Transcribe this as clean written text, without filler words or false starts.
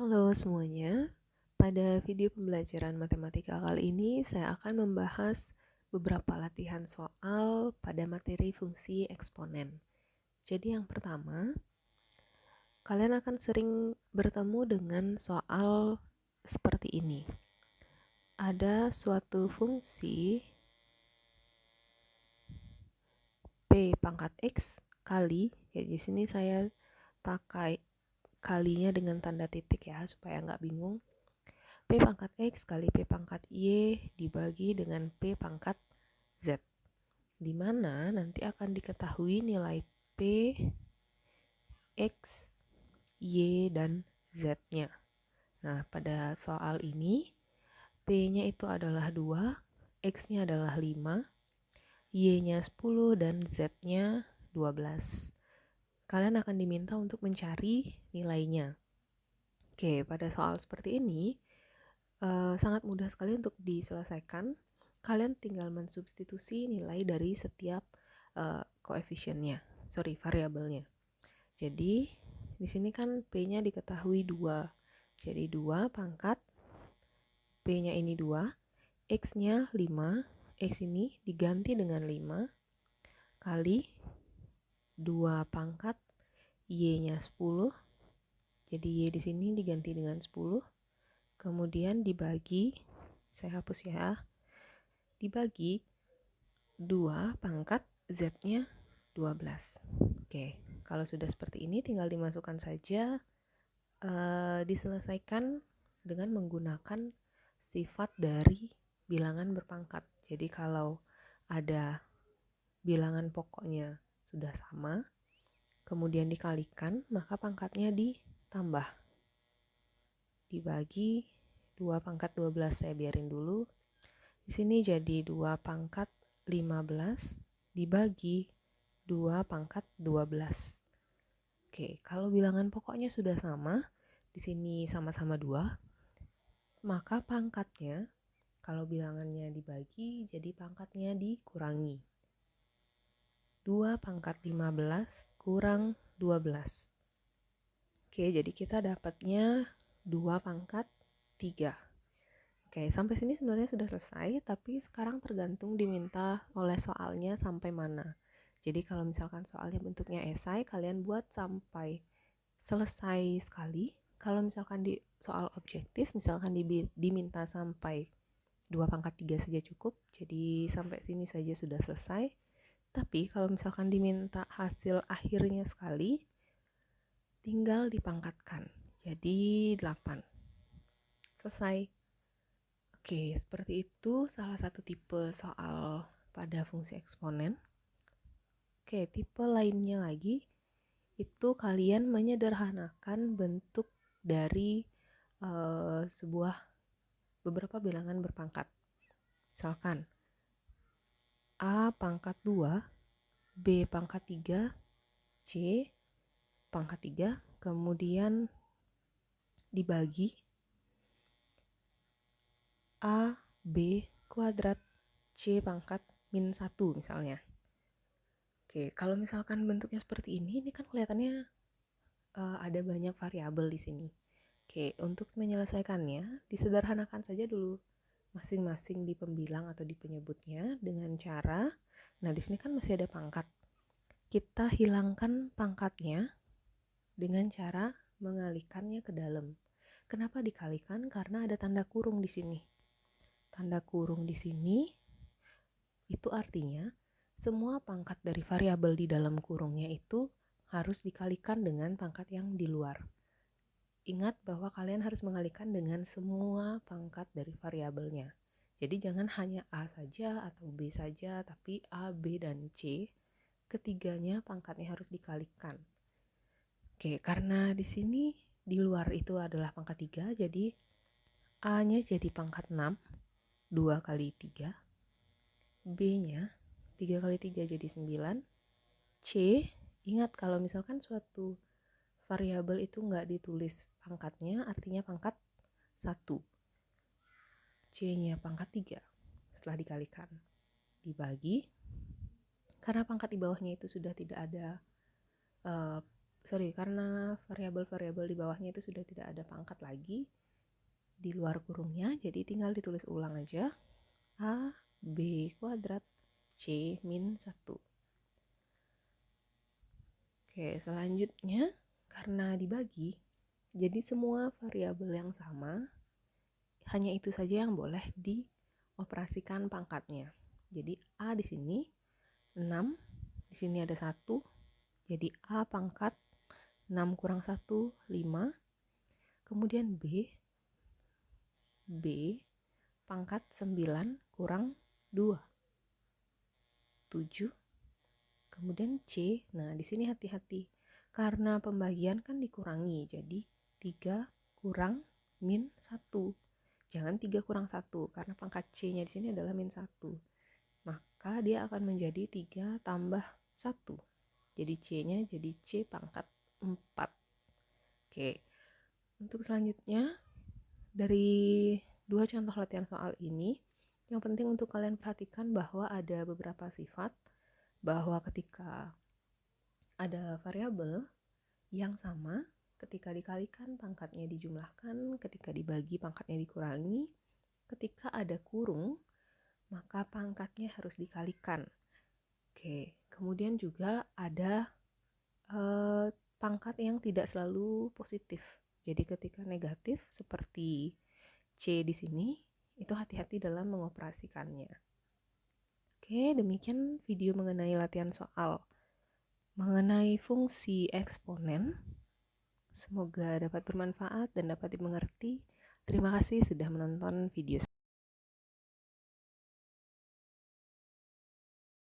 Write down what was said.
Halo semuanya, pada video pembelajaran matematika kali ini saya akan membahas beberapa latihan soal pada materi fungsi eksponen. Jadi yang pertama, kalian akan sering bertemu dengan soal seperti ini. Ada suatu fungsi P pangkat X kali, ya di sini saya pakai kalinya dengan tanda titik ya supaya nggak bingung. P pangkat X kali P pangkat Y dibagi dengan P pangkat Z, di mana nanti akan diketahui nilai P, X, Y, dan Z-nya. Nah, pada soal ini, P-nya itu adalah 2, X-nya adalah 5, Y-nya 10, dan Z-nya 12. Kalian akan diminta untuk mencari nilainya. Oke, pada soal seperti ini, sangat mudah sekali untuk diselesaikan. Kalian tinggal mensubstitusi nilai dari setiap variabelnya. Jadi di sini kan P-nya diketahui 2. Jadi 2 pangkat P-nya ini 2, X-nya 5, X ini diganti dengan 5 kali 2 pangkat Y-nya 10. Jadi Y di sini diganti dengan 10. Kemudian dibagi, saya hapus ya, dibagi 2 pangkat Z-nya 12. Oke, kalau sudah seperti ini tinggal dimasukkan saja, diselesaikan dengan menggunakan sifat dari bilangan berpangkat. Jadi kalau ada bilangan pokoknya sudah sama, kemudian dikalikan, maka pangkatnya ditambah. Dibagi 2 pangkat 12, saya biarin dulu. Di sini jadi 2 pangkat 15 dibagi 2 pangkat 12. Oke, kalau bilangan pokoknya sudah sama, di sini sama-sama 2, maka pangkatnya, kalau bilangannya dibagi, jadi pangkatnya dikurangi. 2 pangkat 15 kurang 12. Oke, jadi kita dapatnya 2 pangkat 3. Oke, sampai sini sebenarnya sudah selesai, tapi sekarang tergantung diminta oleh soalnya sampai mana. Jadi kalau misalkan soalnya bentuknya esai, kalian buat sampai selesai sekali. Kalau misalkan di soal objektif, misalkan diminta sampai 2 pangkat 3 saja cukup, jadi sampai sini saja sudah selesai. Tapi kalau misalkan diminta hasil akhirnya sekali, tinggal dipangkatkan, jadi 8. Selesai. Oke, seperti itu salah satu tipe soal pada fungsi eksponen. Oke, tipe lainnya lagi, itu kalian menyederhanakan bentuk dari beberapa bilangan berpangkat. Misalkan, A pangkat 2, B pangkat 3, C pangkat 3, kemudian dibagi A, B kuadrat, C pangkat min 1 misalnya. Oke, kalau misalkan bentuknya seperti ini kan kelihatannya ada banyak variabel di sini. Oke, untuk menyelesaikannya, disederhanakan saja dulu masing-masing di pembilang atau di penyebutnya dengan cara, nah di sini kan masih ada pangkat. Kita hilangkan pangkatnya dengan cara mengalihkannya ke dalam. Kenapa dikalikan? Karena ada tanda kurung di sini. Tanda kurung di sini itu artinya semua pangkat dari variabel di dalam kurungnya itu harus dikalikan dengan pangkat yang di luar. Ingat bahwa kalian harus mengalihkan dengan semua pangkat dari variabelnya. Jadi jangan hanya A saja atau B saja, tapi A, B, dan C. Ketiganya pangkatnya harus dikalikan. Oke, karena di sini di luar itu adalah pangkat 3, jadi A-nya jadi pangkat 6, 2 kali 3. B-nya 3 kali 3 jadi 9. C, ingat kalau misalkan suatu variabel itu nggak ditulis pangkatnya, artinya pangkat 1. C-nya pangkat 3 setelah dikalikan. Dibagi, karena pangkat di bawahnya itu sudah tidak ada karena variabel-variabel di bawahnya itu sudah tidak ada pangkat lagi di luar kurungnya, jadi tinggal ditulis ulang aja. A B kuadrat C min 1. Oke, selanjutnya karena dibagi, jadi semua variabel yang sama, hanya itu saja yang boleh dioperasikan pangkatnya. Jadi A di sini 6, di sini ada 1, jadi A pangkat 6 kurang 1, 5. Kemudian B pangkat 9 kurang 2, 7. Kemudian C, nah di sini hati-hati. Karena pembagian kan dikurangi, jadi 3 kurang min 1. Jangan 3 kurang 1, karena pangkat C-nya di sini adalah min 1. Maka dia akan menjadi 3 tambah 1. Jadi C-nya jadi C pangkat 4. Oke, untuk selanjutnya, dari 2 contoh latihan soal ini, yang penting untuk kalian perhatikan bahwa ada beberapa sifat, bahwa ketika ada variabel yang sama, ketika dikalikan pangkatnya dijumlahkan, ketika dibagi pangkatnya dikurangi, ketika ada kurung maka pangkatnya harus dikalikan. Oke, kemudian juga ada pangkat yang tidak selalu positif. Jadi ketika negatif seperti C di sini, itu hati-hati dalam mengoperasikannya. Oke, demikian video mengenai latihan soal mengenai fungsi eksponen. Semoga dapat bermanfaat dan dapat dimengerti. Terima kasih sudah menonton video.